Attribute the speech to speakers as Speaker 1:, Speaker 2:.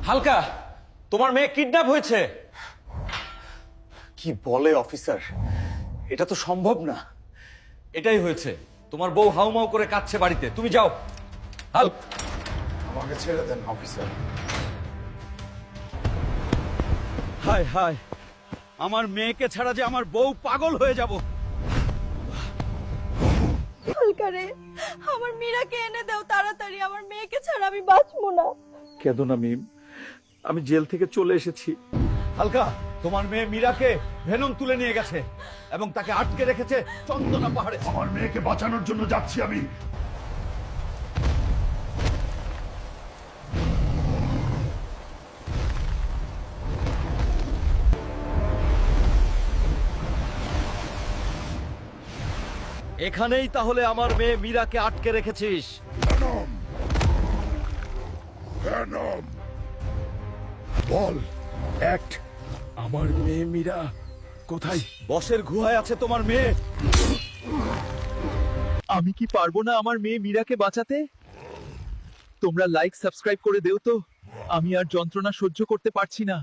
Speaker 1: হালকা, তোমার মেয়ে কিডন্যাপ হয়েছে।
Speaker 2: কি বলে অফিসার? এটা তো সম্ভব না।
Speaker 1: এটাই হয়েছে, তোমার বউ হাউমাউ করে কাঁদছে বাড়িতে, তুমি যাও। হাল,
Speaker 2: আমাকে ছেড়ে দেন অফিসার।
Speaker 1: হায় হায়, আমার মেয়েকে ছাড়া যে আমার বউ পাগল হয়ে যাব।
Speaker 3: হালকা রে, আমার মীরাকে এনে দাও তাড়াতাড়ি, আমার মেয়েকে ছাড়া আমি বাঁচবো না।
Speaker 1: কেঁদো না মিম, আমি জেল থেকে চলে এসেছি। হালকা, তোমার মেয়ে মীরাকে ভেনম তুলে নিয়ে গেছে এবং তাকে আটকে রেখেছে চন্দনা পাহাড়ে।
Speaker 4: আমার মেয়েকে বাঁচানোর জন্য যাচ্ছি আমি।
Speaker 1: এখানেই তাহলে আমার মেয়ে মীরাকে আটকে রেখেছিস?
Speaker 4: ভেনম, ভেনম, বল অ্যাক্ট। আমার মেয়ে মীরা কোথায়?
Speaker 1: বসের গুহায় আছে তোমার মেয়ে।
Speaker 5: আমি কি পারবো না আমার মেয়ে মীরাকে বাঁচাতে? তোমরা লাইক সাবস্ক্রাইব করে দেও তো, আমি আর যন্ত্রণা সহ্য করতে পারছি না।